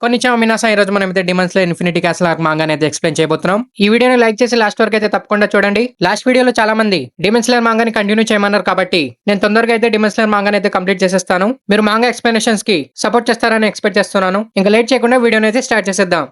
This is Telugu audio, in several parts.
మినాసా ఈ రోజు మనం అయితే డిమన్స్ లో ఇన్ఫినిటీ క్యాస్ల్ ఆర్క్ మాంగా అయితే ఎక్స్ప్లెయిన్ చేయబోతున్నాం. ఈ వీడియోని లైక్ చేసి లాస్ట్ వరకు అయితే తప్పకుండా చూడండి. లాస్ట్ వీడియోలో చాలా మంది డిమన్ స్లేయర్ మాంగాని కంటిన్యూ చేయమన్నారు కాబట్టి నేను తొందరగా అయితే డిమన్ స్లేయర్ మాంగాని అయితే కంప్లీట్ చేసేస్తాను. మీరు మాంగా ఎక్స్ప్లెనేషన్స్ కి సపోర్ట్ చేస్తారని ఎక్స్పెక్ట్ చేస్తున్నాను. ఇంకా లేట్ చేయకుండా వీడియోని అయితే స్టార్ట్ చేసేద్దాం.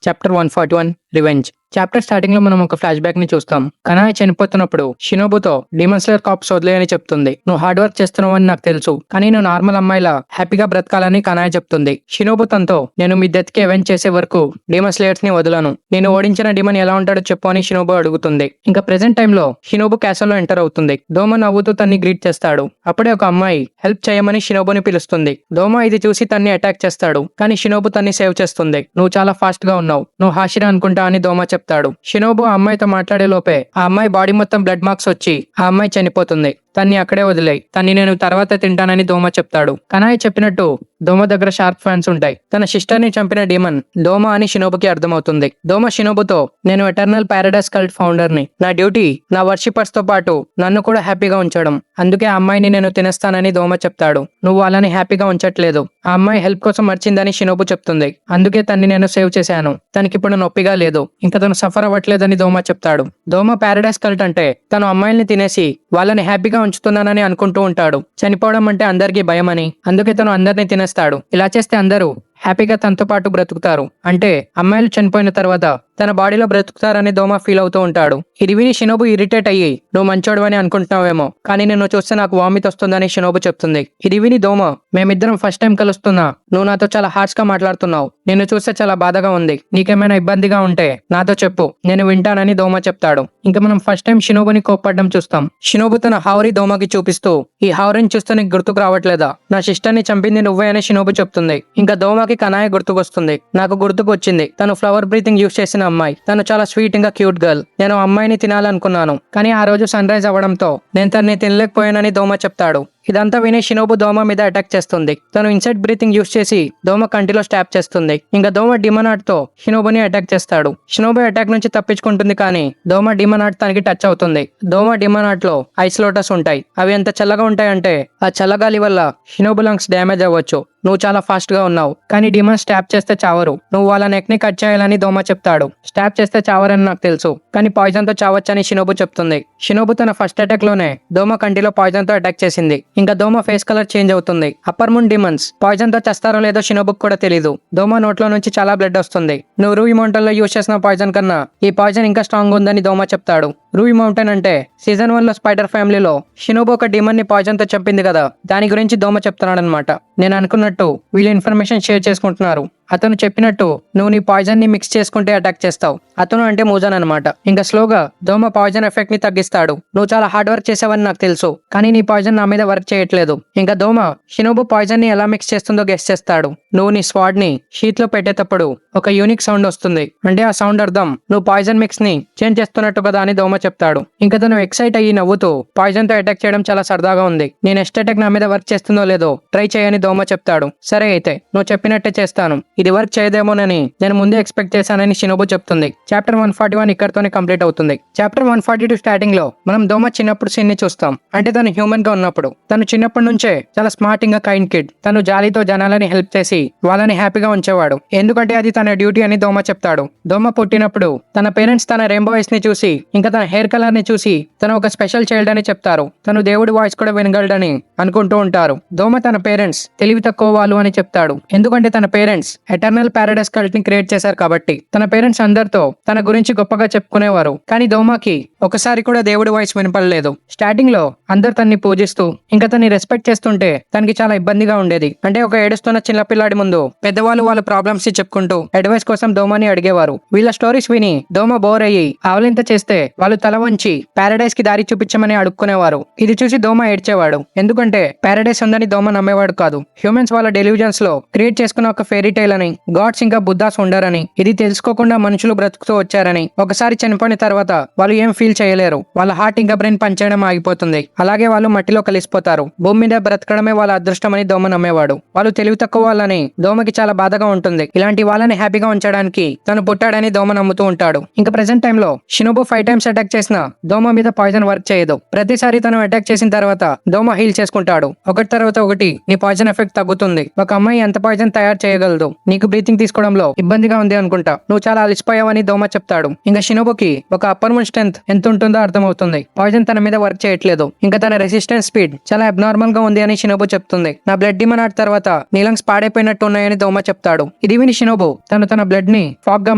Chapter 141 revenge. చాప్టర్ స్టార్టింగ్ లో మనం ఒక ఫ్లాష్ బ్యాక్ ని చూస్తాం. కనాయ్ చనిపోతున్నప్పుడు షినోబుతో డీమన్ స్లేయర్ కాప్స్ వదిలేయని చెప్తుంది. నువ్వు హార్డ్ వర్క్ చేస్తున్నావని నాకు తెలుసు, కానీ నువ్వు నార్మల్ అమ్మాయిలా హ్యాపీగా బ్రతకాలని కనాయ్ చెప్తుంది. షినోబు తనతో నేను మీ డెత్ కి అవెంజ్ చేసే వరకు డీమన్ స్లేయర్స్ ని వదలను, నేను ఓడించిన డీమన్ ఎలా ఉంటాడో చెప్పు అని షినోబు అడుగుతుంది. ఇంకా ప్రెసెంట్ టైమ్ లో షినోబు క్యాసల్ లో ఎంటర్ అవుతుంది. దోమ నవ్వుతూ తన్ని గ్రీట్ చేస్తాడు. అప్పుడే ఒక అమ్మాయి హెల్ప్ చేయమని షినోబుని పిలుస్తుంది. దోమ ఇది చూసి తన్ని అటాక్ చేస్తాడు, కానీ షినోబు తన్ని సేవ్ చేస్తుంది. నువ్వు చాలా ఫాస్ట్ గా ఉన్నావు, నువ్వు హాషిరా అనుకుంటా అని దోమ చెప్తాడు. షినోబు ఆ అమ్మాయితో మాట్లాడే లోపే ఆ అమ్మాయి బాడీ మొత్తం బ్లడ్ మార్క్స్ వచ్చి ఆ అమ్మాయి చనిపోతుంది. తన్ని అక్కడే వదిలేయి, తన్ని నేను తర్వాత తింటానని దోమ చెప్తాడు. కనాయ్ చెప్పినట్టు దోమ దగ్గర షార్ప్ ఫ్యాన్స్ ఉంటాయి. తన సిస్టర్ ని చంపిన డీమన్ దోమ అని షినోబుకి అర్థమవుతుంది. దోమ షినోబుతో నేను ఎటర్నల్ పారాడైస్ కల్ట్ ఫౌండర్ ని, నా డ్యూటీ నా వర్షిపర్స్ తో పాటు నన్ను కూడా హ్యాపీగా ఉంచడం, అందుకే ఆ అమ్మాయిని నేను తినేస్తానని దోమ చెప్తాడు. నువ్వు అలాని హ్యాపీగా ఉంచట్లేదు, ఆ అమ్మాయి హెల్ప్ కోసం వచ్చిందని షినోబు చెప్తుంది. అందుకే తన్ని నేను సేవ్ చేశాను, తనకిప్పుడు నొప్పిగా లేదు, ఇంకా తను సఫర్ అవ్వట్లేదని దోమ చెప్తాడు. దోమ పారాడైస్ కల్ట్ అంటే తను అమ్మాయిల్ని తినేసి వాళ్ళని హ్యాపీగా ఉంచుతున్నానని అనుకుంటూ ఉంటాడు. చనిపోవడం అంటే అందరికీ భయమని, అందుకే తను అందరినీ తినేస్తాడు. ఇలా చేస్తే అందరూ హ్యాపీగా తనతో పాటు బ్రతుకుతారు, అంటే అమ్మాయిలు చనిపోయిన తర్వాత తన బాడీలో బ్రతుకుతారని దోమ ఫీల్ అవుతూ ఉంటాడు. ఇది విని షినోబు ఇరిటేట్ అయ్యి నువ్వు మంచోడు అని అనుకుంటున్నావేమో, కానీ నిన్ను చూస్తే నాకు వామిట్ వస్తుందని షినోబు చెప్తుంది. ఇది విని దోమ మేమిద్దరం ఫస్ట్ టైం కలుస్తున్నా, నువ్వు నాతో చాలా హార్ష్ గా మాట్లాడుతున్నావు, నిన్ను చూస్తే చాలా బాధగా ఉంది, నీకేమైనా ఇబ్బందిగా ఉంటే నాతో చెప్పు, నేను వింటానని దోమ చెప్తాడు. ఇంకా మనం ఫస్ట్ టైం షినోబుని కోప్పడ్డం చూస్తాం. షినోబు తన హావరి దోమకి చూపిస్తూ ఈ హావరిని చూస్తే నీకు గుర్తుకు రావట్లేదా, నా సిస్టర్ ని చంపింది నువ్వే అని షినోబు చెప్తుంది. ఇంకా దోమకి కనాయ గుర్తుకొస్తుంది. నాకు గుర్తుకు వచ్చింది, తను ఫ్లవర్ బ్రీతింగ్ యూస్ చేసిన అమ్మాయి, తను చాలా స్వీట్ ఇంకా క్యూట్ గర్ల్, నేను అమ్మాయిని తినాలనుకున్నాను, కానీ ఆ రోజు సన్ రైజ్ అవ్వడంతో నేను తనని తినలేకపోయానని దోమ చెప్తాడు. ఇదంతా విని షినోబు దోమ మీద అటాక్ చేస్తుంది. తను ఇన్సైడ్ బ్రీతింగ్ యూస్ చేసి దోమ కంటిలో స్టాప్ చేస్తుంది. ఇంకా దోమ డిమనాట్ తో షినోబుని అటాక్ చేస్తాడు. షినోబు అటాక్ నుంచి తప్పించుకుంటుంది, కానీ దోమ డిమనాట్ తనకి టచ్ అవుతుంది. దోమ డిమనాట్ లో ఐస్ లోటస్ ఉంటాయి. అవి ఎంత చల్లగా ఉంటాయంటే ఆ చల్లగాలి వల్ల షినోబు లంగ్స్ డ్యామేజ్ అవ్వచ్చు. నువ్వు చాలా ఫాస్ట్ గా ఉన్నావు, కానీ డిమన్ స్టాప్ చేస్తే చావరు, నువ్వు వాళ్ళ నెక్ ని కట్ చేయాలని దోమ చెప్తాడు. స్టాప్ చేస్తే చావరని నాకు తెలుసు, కానీ పాయిజన్ తో చావచ్చని షినోబు చెప్తుంది. షినోబు తన ఫస్ట్ అటాక్ లోనే దోమ కంటిలో పాయిజన్ తో అటాక్ చేసింది. ఇంకా దోమ ఫేస్ కలర్ చేంజ్ అవుతుంది. అప్పర్ మూన్ డిమన్స్ పాయిజన్ తో చేస్తారో లేదో షినోబుక్ కూడా తెలీదు. దోమ నోట్లో నుంచి చాలా బ్లడ్ వస్తుంది. నువ్వు రూయి మౌంటైన్ లో యూజ్ చేసిన పాయిజన్ కన్నా ఈ పాయిజన్ ఇంకా స్ట్రాంగ్ ఉందని దోమ చెప్తాడు. రూయి మౌంటైన్ అంటే సీజన్ 1 లో స్పైడర్ ఫ్యామిలీలో షినోబు ఒక డిమన్ ని పాయిజన్ తో చంపింది కదా, దాని గురించి దోమ చెప్తున్నాడనమాట. నేను అనుకున్నట్టు వీళ్ళు ఇన్ఫర్మేషన్ షేర్ చేసుకుంటున్నారు. అతను చెప్పినట్టు నువ్వు నీ పాయిజన్ ని మిక్స్ చేసుకుంటే అటాక్ చేస్తావు. అతను అంటే మూజన్ అనమాట. ఇంకా స్లోగా దోమ పాయిజన్ ఎఫెక్ట్ ని తగ్గిస్తాడు. నువ్వు చాలా హార్డ్ వర్క్ చేసావని నాకు తెలుసు, కానీ నీ పాయిజన్ నా మీద వర్క్ చేయట్లేదు. ఇంకా దోమ షినోబు పాయిజన్ ని ఎలా మిక్స్ చేస్తుందో గెస్ చేస్తాడు. నువ్వు నీ స్వాడ్ ని షీట్ లో పెట్టేటప్పుడు ఒక యూనిక్ సౌండ్ వస్తుంది, అంటే ఆ సౌండ్ అర్థం నువ్వు పాయిజన్ మిక్స్ ని చేంజ్ చేస్తున్నట్టు కదా అని దోమ చెప్తాడు. ఇంకా తను ఎక్సైట్ అయ్యి నవ్వుతూ పాయిజన్ తో అటాక్ చేయడం చాలా సరదాగా ఉంది, నీ నెక్స్ట్ అటాక్ నా మీద వర్క్ చేస్తుందో లేదో ట్రై చేయని దోమ చెప్తాడు. సరే అయితే నువ్వు చెప్పినట్టే చేస్తాను, ఇది వర్క్ చేయదేమోనని నేను ముందే ఎక్స్పెక్ట్ చేశానని షినోబు చెప్తుంది. చాప్టర్ 141 ఇక్కడతోనే కంప్లీట్ అవుతుంది. చాప్టర్ 142 స్టార్టింగ్ లో మనం దోమ చిన్నప్పుడు సీన్ ని చూస్తాం. అంటే తను హ్యూమన్ గా ఉన్నప్పుడు తను చిన్నప్పటి నుంచే చాలా స్మార్ట్ ఇంకా కైండ్ కిడ్. తను జాలీతో జనాలని హెల్ప్ చేసి వాళ్ళని హ్యాపీగా ఉంచేవాడు, ఎందుకంటే అది తన డ్యూటీ అని దోమ చెప్తాడు. దోమ పుట్టినప్పుడు తన పేరెంట్స్ తన రెయిన్బో వాయిస్ ని చూసి ఇంకా తన హెయిర్ కలర్ ని చూసి తను ఒక స్పెషల్ చైల్డ్ అని చెప్తారు. తను దేవుడి వాయిస్ కూడా వినగలడని అనుకుంటూ ఉంటారు. దోమ తన పేరెంట్స్ తెలివి తక్కువ వాళ్ళు అని చెప్తాడు, ఎందుకంటే తన పేరెంట్స్ ఎటర్నల్ పారాడైస్ కల్ట్ ని క్రియేట్ చేశారు కాబట్టి. తన పేరెంట్స్ అందరితో తన గురించి గొప్పగా చెప్పుకునేవారు, కానీ దోమకి ఒకసారి కూడా దేవుడి వాయిస్ వినపడలేదు. స్టార్టింగ్ లో అందరు తన్ని పూజిస్తూ ఇంకా తన్ని రెస్పెక్ట్ చేస్తుంటే తనకి చాలా ఇబ్బందిగా ఉండేది. అంటే ఒక ఏడుస్తున్న చిన్నపిల్లాడి ముందు పెద్దవాళ్ళు వాళ్ళ ప్రాబ్లమ్స్ ని చెప్పుకుంటూ అడ్వైస్ కోసం దోమని అడిగేవారు. వీళ్ళ స్టోరీస్ విని దోమ బోర్ అయ్యి ఆవలింత చేస్తే వాళ్ళు తల వంచి పారాడైస్ కి దారి చూపించమని అడుక్కునేవారు. ఇది చూసి దోమ ఏడ్చేవాడు, ఎందుకంటే పారాడైస్ ఉందని దోమ నమ్మేవాడు కాదు. హ్యూమన్స్ వాళ్ళ డెలివిజన్స్ లో క్రియేట్ చేసుకున్న ఒక ఫెయిరీ టైల్ అని, గాడ్స్ ఇంకా బుద్ధాస్ ఉండరని, ఇది తెలుసుకోకుండా మనుషులు బ్రతుకుతూ వచ్చారని, ఒకసారి చనిపోయిన తర్వాత వాళ్ళు ఏం ఫీల్ ఫీల్ చేయలేరు. వాళ్ళ హార్ట్ ఇంకా బ్రెయిన్ పనిచేయడం ఆగిపోతుంది. అలాగే వాళ్ళు మట్టిలో కలిసిపోతారు. భూమి మీద బ్రతకడమే వాళ్ళ అదృష్టమని దోమ నమ్మేవాడు. వాళ్ళు తెలివి తక్కువ వాళ్ళని దోమకి చాలా బాధగా ఉంటుంది. ఇలాంటి వాళ్ళని హ్యాపీగా ఉంచడానికి తను పుట్టాడని దోమ నమ్ముతూ ఉంటాడు. ఇంకా ప్రెసెంట్ టైమ్ లో షినోబు 5 టైమ్స్ అటాక్ చేసిన దోమ మీద పాయిజన్ వర్క్ చేయదు. ప్రతిసారి తను అటాక్ చేసిన తర్వాత దోమ హీల్ చేసుకుంటాడు. ఒకటి తర్వాత ఒకటి నీ పాయిజన్ ఎఫెక్ట్ తగ్గుతుంది. ఒక అమ్మాయి ఎంత పాయిజన్ తయారు చేయగలదు. నీకు బ్రీతింగ్ తీసుకోవడంలో ఇబ్బందిగా ఉంది అనుకుంటా. నువ్వు చాలా అలసిపోయావని దోమ చెప్తాడు. ఇంకా షినోబుకి ఒక అప్పర్ మూన్ స్ట్రెంత్ ఎంత ఉంటుందో అర్థమవుతుంది. పాయిజన్ తన మీద వర్క్ చేయట్లేదు. ఇంకా తన రెసిస్టెన్స్ స్పీడ్ చాలా అబ్నార్మల్ గా ఉంది అని షినోబు చెప్తుంది. నా బ్లడ్ డిమన్ ఆర్ట్ తర్వాత నీ లంగ్స్ పాడైపోయినట్టు ఉన్నాయని దోమ చెప్తాడు. ఇది విని షినోబు తన బ్లడ్ ని ఫాగ్ గా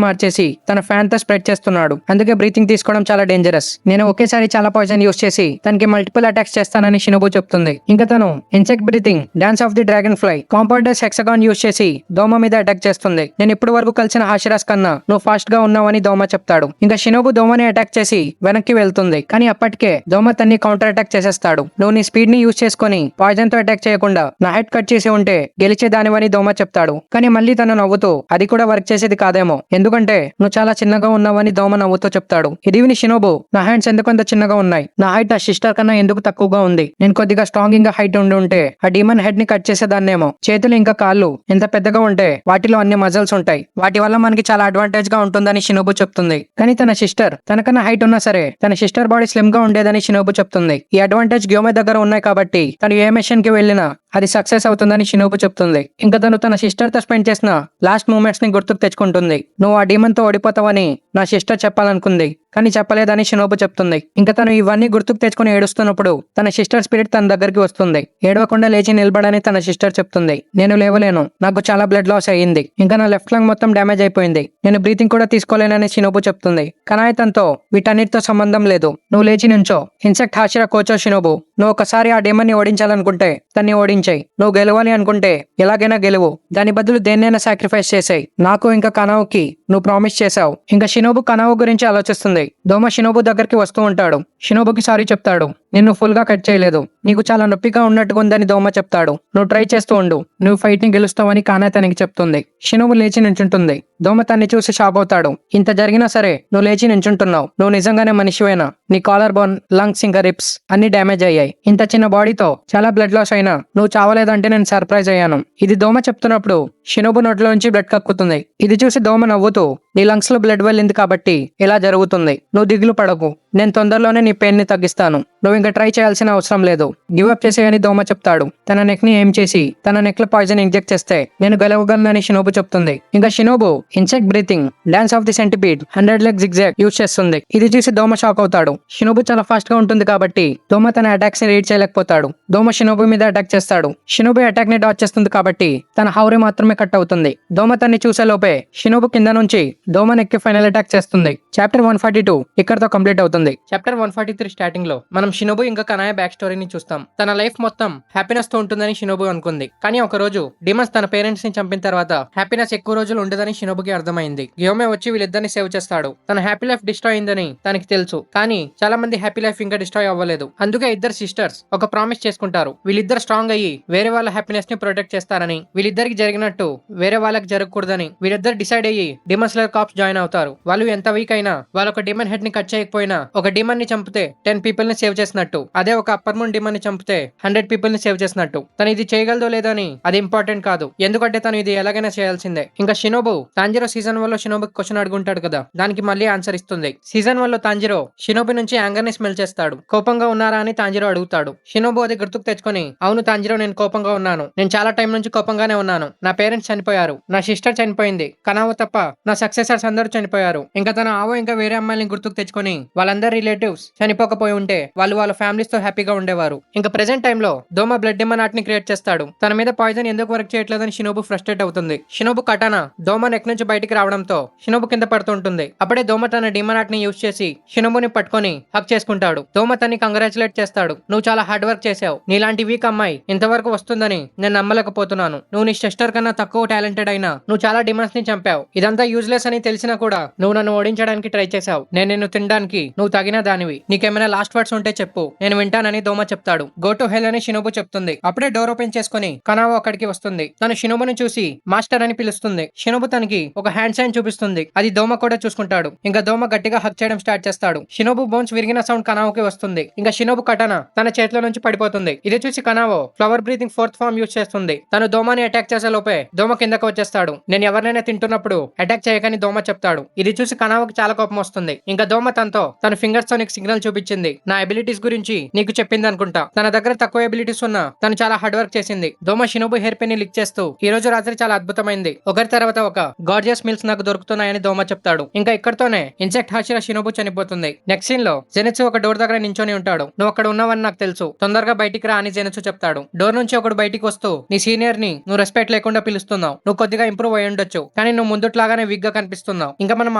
మార్చేసి తన ఫ్యాన్ తో స్ప్రెడ్ చేస్తున్నాడు. అందుకే బ్రీతింగ్ తీసుకోవడం చాలా డేంజరస్. నేను ఒకేసారి చాలా పాయిజన్ యూస్ చేసి తనకి మల్టిపుల్ అటాక్స్ చేస్తానని షినోబు చెప్తుంది. ఇంకా తను insect breathing dance of the dragon fly compounders hexagon use చేసి దోమ మీద అటాక్ చేస్తుంది. నేను ఇప్పటి వరకు కలిసిన హాషిరాస్ కన్నా నువ్వు ఫాస్ట్ గా ఉన్నావని దోమ చెప్తాడు. ఇంకా షినోబు దోమని అటాక్ చేసి వెనక్కి వెళ్తుంది. కానీ అప్పటికే దోమ తన్ని కౌంటర్ అటాక్ చేసేస్తాడు. నువ్వు నీ స్పీడ్ ని యూస్ చేసుకుని పాయిజన్ తో అటాక్ చేయకుండా నా హెడ్ కట్ చేసి ఉంటే గెలిచేదానివని దోమ చెప్తాడు. కానీ మళ్ళీ తను నవ్వుతూ అది కూడా వర్క్ చేసేది కాదేమో, ఎందుకంటే నువ్వు చాలా చిన్నగా ఉన్నావని దోమ నవ్వుతూ చెప్తాడు. ఇది విని షినోబు నా హ్యాండ్స్ ఎందుకు అంత చిన్నగా ఉన్నాయి, నా హైట్ నా సిస్టర్ కన్నా ఎందుకు తక్కువగా ఉంది, నేను కొద్దిగా స్ట్రాంగ్ ఇంకా హైట్ ఉంటే ఆ డీమన్ హెడ్ ని కట్ చేసేదాన్నేమో, చేతులు ఇంకా కాళ్ళు ఎంత పెద్దగా ఉంటే వాటిలో అన్ని మజల్స్ ఉంటాయి, వాటి వల్ల మనకి చాలా అడ్వాంటేజ్ గా ఉంటుందని షినోబు చెప్తుంది. కానీ తన సిస్టర్ తనకన్నా హైట్ ఉన్నా సరే తన సిస్టర్ బాడీ స్లిమ్ గా ఉండేదని షినోబు చెప్తుంది. ఈ అడ్వాంటేజ్ గ్యోమే దగ్గర ఉన్నాయి కాబట్టి తను ఏ మిషన్ కి వెళ్ళినా అది సక్సెస్ అవుతుందని షినోబు చెప్తుంది. ఇంకా తను తన సిస్టర్ తో స్పెండ్ చేసిన లాస్ట్ మూమెంట్స్ ని గుర్తుకు తెచ్చుకుంటుంది. నువ్వు ఆ డీమన్ తో ఓడిపోతావని నా సిస్టర్ చెప్పాలనుకుంది కానీ చెప్పలేదని షినోబు చెప్తుంది. ఇంకా తను ఇవన్నీ గుర్తుకు తెచ్చుకుని ఏడుస్తున్నప్పుడు తన సిస్టర్ స్పిరిట్ తన దగ్గరికి వస్తుంది. ఏడవకుండా లేచి నిలబడని తన సిస్టర్ చెప్తుంది. నేను లేవలేను, నాకు చాలా బ్లడ్ లాస్ అయ్యింది, ఇంకా నా లెఫ్ట్ లంగ్ మొత్తం డ్యామేజ్ అయిపోయింది, నేను బ్రీతింగ్ కూడా తీసుకోలేనని షినోబు చెప్తుంది. కానీ తనతో వీటన్నిటితో సంబంధం లేదు. నువ్వు లేచి నుంచో. ఇన్సెక్ట్ హాషిరా కోచో షినోబు, నువ్వు ఒకసారి ఆ డీమన్ ని ఓడించాలనుకుంటే తన్ని ఓడించాయి. నువ్వు గెలవాలి అనుకుంటే ఎలాగైనా గెలువు, దాని బదులు దేన్నైనా సాక్రిఫైస్ చేసాయి. నాకు ఇంకా కనావుకి నువ్వు ప్రామిస్ చేశావు. ఇంకా షినోబు కనావు గురించి ఆలోచిస్తుంది. దోమ షినోబు దగ్గరికి వస్తూ ఉంటాడు. షినోబుకి సారీ చెప్తాడు. నిన్ను ఫుల్ గా కట్ చేయలేదు, నీకు చాలా నొప్పిగా ఉన్నట్టుగా ఉందని దోమ చెప్తాడు. నువ్వు ట్రై చేస్తూ ఉండు, నువ్వు ఫైట్ ని గెలుస్తావని కానా తనకి చెప్తుంది. షినోబు లేచి నించుంటుంది. దోమ తన్ని చూసి షాక్ అవుతాడు. ఇంత జరిగినా సరే నువ్వు లేచి నించుంటున్నావు, నువ్వు నిజంగానే మనిషివేనా? నీ కాలర్ బోన్, లంగ్స్ ఇంకా రిప్స్ అన్ని డ్యామేజ్ అయ్యాయి. ఇంత చిన్న బాడీతో చాలా బ్లడ్ లాస్ అయినా నువ్వు చావలేదంటే నేను సర్ప్రైజ్ అయ్యాను. ఇది దోమ చెప్తున్నప్పుడు షినోబు నోట్లో నుంచి బ్లడ్ కక్కుతుంది. ఇది చూసి దోమ నవ్వుతూ, నీ లంగ్స్ లో బ్లడ్ వెళ్ళింది కాబట్టి ఇలా జరుగుతుంది, నువ్వు దిగులు పడకు, నేను తొందరలోనే నీ పెయిన్ ని తగ్గిస్తాను, నువ్వు ఇంకా ట్రై చేయాల్సిన అవసరం లేదు, గివ్ అప్ చేసేయని దోమ చెప్తాడు. తన నెక్ ని ఏం చేసి తన నెక్ లో పాయిజన్ ఇంజెక్ట్ చేస్తే నేను గెలవగలనని షినోబు చెప్తుంది. ఇంకా Shinobu insect breathing dance of the centipede 100 leg zigzag use చేస్తుంది. ఇది చూసి దోమ షాక్ అవుతాడు. షినోబు చాలా ఫాస్ట్ గా ఉంటుంది కాబట్టి దోమ తన అటాక్స్ ని రీడ్ చేయలేకపోతాడు. దోమ షినోబు మీద అటాక్ చేస్తాడు. షినోబు అటాక్ ని డాచ్ చేస్తుంది కాబట్టి తన హౌరీ మాత్రమే కట్ అవుతుంది. దోమ తన్ని చూసే లోపే షినోబు కింద నుంచి దోమ నెక్కి ఫైనల్ అటాక్ చేస్తుంది. చాప్టర్ 142 ఇక్కడతో కంప్లీట్ అవుతుంది. చాప్టర్ 143 స్టార్టింగ్ లో మనం షినోబు ఇంకా కనాయ బ్యాక్ స్టోరీని చూస్తాం. తన లైఫ్ మొత్తం హ్యాపీనెస్ తో ఉంటుందని షినోబు అనుకుంది. కానీ ఒక రోజు డిమన్స్ తన పేరెంట్స్ ని చంపిన తర్వాత హ్యాపీనెస్ ఎక్కువ రోజులు ఉండదని షినోబుకి అర్థమైంది. గ్యోమే వచ్చి వీళ్ళిద్దరిని సేవ్ చేస్తాడు. తన హ్యాపీ లైఫ్ డిస్ట్రాయ్ అయిందని తనకి తెలుసు. కానీ చాలా మంది హ్యాపీ లైఫ్ ఇంకా డిస్ట్రాయ్ అవ్వలేదు. అందుకే ఇద్దరు సిస్టర్స్ ఒక ప్రామిస్ చేసుకుంటారు. వీళ్ళిద్దరు స్ట్రాంగ్ అయ్యి వేరే వాళ్ళ హ్యాపీనెస్ ని ప్రొటెక్ట్ చేస్తారని, వీళ్ళిద్దరికి జరిగినట్టు వేరే వాళ్ళకి జరగకూడదని వీళ్ళిద్దరు డిసైడ్ అయ్యి డిమన్ స్లేయర్ కార్ప్స్ జాయిన్ అవుతారు. వాళ్ళు ఎంత వీక్ అయినా వాళ్ళు ఒక డిమన్ హెడ్ ని కట్ చేయకపోయినా ఒక డిమన్ ని చంపితే 10 పీపుల్ ని సేవ్ చేసినట్టు, అదే ఒక అప్పర్ మూన్ డిమన్ ని చంపితే 100 పీపుల్ ని సేవ్ చేసినట్టు. తను ఇది చేయగలదో లేదో అని అది ఇంపార్టెంట్ కాదు, ఎందుకంటే తను ఇది ఎలాగైనా చేయాల్సిందే. ఇంకా షినోబు తాంజిరో సీజన్ 1 లో షినోబుకి క్వశ్చన్ అడుగుంటాడు కదా, దానికి మళ్ళీ ఆన్సర్ ఇస్తుంది. సీజన్ 1 లో తాంజిరో షినోబు నుంచి యాంగర్ ని స్మెల్ చేస్తాడు. కోపంగా ఉన్నారా అని తాంజిరో అడుగుతాడు. షినోబు అది గుర్తుకు తెచ్చుకొని, అవును తాంజిరో, నేను కోపంగా ఉన్నాను, నేను చాలా టైం నుంచి కోపంగానే ఉన్నాను, నా పేరెంట్స్ చనిపోయారు, నా సిస్టర్ చనిపోయింది, కనావో తప్ప నా సక్సెసర్స్ అందరూ చనిపోయారు. ఇంకా తన ఆవో ఇంకా వేరే అమ్మాయిని గుర్తుకు తెచ్చుకొని వాళ్ళందరి రిలేటివ్స్ చనిపోకపోయి ఉంటే వాళ్ళు వాళ్ళ ఫ్యామిలీస్ తో హ్యాపీగా ఉండేవారు. ఇంకా ప్రెసెంట్ టైం లో దోమ బ్లడ్ డిమన్ ఆర్ట్ ని క్రియేట్ చేస్తాడు. తన మీద పాయిజన్ ఎందుకు వర్క్ చేయట్లేదని షినోబు ఫ్రస్ట్రేట్ అవుతుంది. షినోబు కటానా దోమ నెక్ నుంచి బయటికి రావడంతో షినోబు కింద పడుతుంటుంది. అప్పుడే దోమ తన డిమన్ ఆర్ట్ ని యూజ్ చేసి షినోబుని పట్టుకొని హక్ చేసుకుంటాడు. దోమ తన్ని కంగ్రాచులేట్ చేస్తాడు. నువ్వు చాలా హార్డ్ వర్క్ చేసావు, నీలాంటి వీక్ అమ్మాయి ఇంతవరకు వస్తుందని నేను నమ్మలేకపోతున్నాను, నువ్వు నీ సిస్టర్ కన్నా తక్కువ టాలెంటెడ్ అయినా నువ్వు చాలా డిమన్స్ ని చంపావు, ఇదంతా యూజ్లెస్ అని తెలిసినా కూడా నువ్వు నన్ను ఓడించడానికి ట్రై చేశావు. నేను నిన్ను తినడానికి నువ్వు తగిన దానివి. నీకేమైనా లాస్ట్ వర్డ్స్ ఉంటే చెప్పు, నేను వింటానని దోమ చెప్తాడు. గో టు హెల్ అని షినోబు చెప్తుంది. అప్పుడే డోర్ ఓపెన్ చేసుకుని కనావో అక్కడికి వస్తుంది. తను షినోబుని చూసి మాస్టర్ అని పిలుస్తుంది. షినోబు తనకి ఒక హ్యాండ్ సైన్ చూపిస్తుంది. అది దోమ కూడా చూసుకుంటాడు. ఇంకా దోమ గట్టిగా హక్ చేయడం స్టార్ట్ చేస్తాడు. షినోబు బోన్స్ విరిగిన సౌండ్ కనావోకి వస్తుంది. ఇంకా షినోబు కటానా తన చేతిలో నుంచి పడిపోతుంది. ఇది చూసి కనావో flower breathing fourth form use చేస్తుంది. తను దోమని అటాక్ చేసే లోపే దోమ కిందకు వచ్చేస్తాడు. నేను ఎవరినైనా తింటున్నప్పుడు అటాక్ చేయకని దోమ చెప్తాడు. ఇది చూసి కనావోకి చాలా కోపం వస్తుంది. ఇంకా దోమ తనతో తన ఫింగర్స్ తో నీకు సిగ్నల్ చూపించింది. నా అబిలిటీస్ గురించి నీకు చెప్పింది అనుకుంటా. తన దగ్గర తక్కువ అబిలిటీస్ ఉన్నా తను చాలా హార్డ్ వర్క్ చేసింది. దోమ షినోబు హెయిర్ పెన్ ని లిక్ చేస్తూ ఈ రోజు రాత్రి చాలా అద్భుతమైంది. ఒకరి తర్వాత ఒక గార్జియస్ మీల్స్ నాకు దొరుకుతున్నాయని దోమ చెప్తాడు. ఇంకా ఇక్కడతోనే ఇన్సెక్ట్ హాషిరా షినోబు చనిపోతుంది. నెక్స్ట్ సీన్ లో జెనిత్సు ఒక డోర్ దగ్గర నించొని ఉంటాడు. నువ్వు అక్కడ ఉన్నావని నాకు తెలుసు, తొందరగా బయటికి రా అని జెనిత్సు చెప్తాడు. డోర్ నుంచి ఒకడు బయటికి వస్తూ నీ సీనియర్ ని నువ్వు రెస్పెక్ట్ లేకుండా పిలుస్తున్నావు. నువ్వు కొద్దిగా ఇంప్రూవ్ అయి ఉండొచ్చు, కానీ నువ్వు ముందుట్లాగానే వీక్ గా కనిపిస్తున్నావు. ఇంకా మనం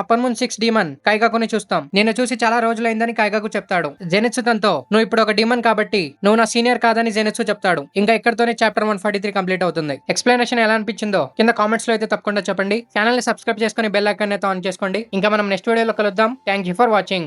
అప్పర్ మూన్ 6 డీమన్ కైగాకుని చూస్తాం. నేను చూసి చాలా రోజులైందని కైగాకు చెప్తాడు. జెనిత్సు తనతో నువ్వు ఇప్పుడు ఒక డీమన్ కాబట్టి నువ్వు నా సీనియర్ కాదని జెనిత్సు చెప్తాడు. ఇంకా ఇక్కడతోనే చాప్టర్ 143 కంప్లీట్ అవుతుంది. ఎక్స్ప్లెనేషన్ ఎలా అనిపించిందో కింద కామెంట్స్ లో అయితే తప్పకుండా చెప్పండి. ఛానల్ ని సబ్స్క్రైబ్ చేసుకుని బెల్ ఐకాన్ అయితే ఆన్ చేసుకోండి. ఇంకా మనం నెక్స్ట్ వీడియోలో కలుద్దాం. Thank you for watching.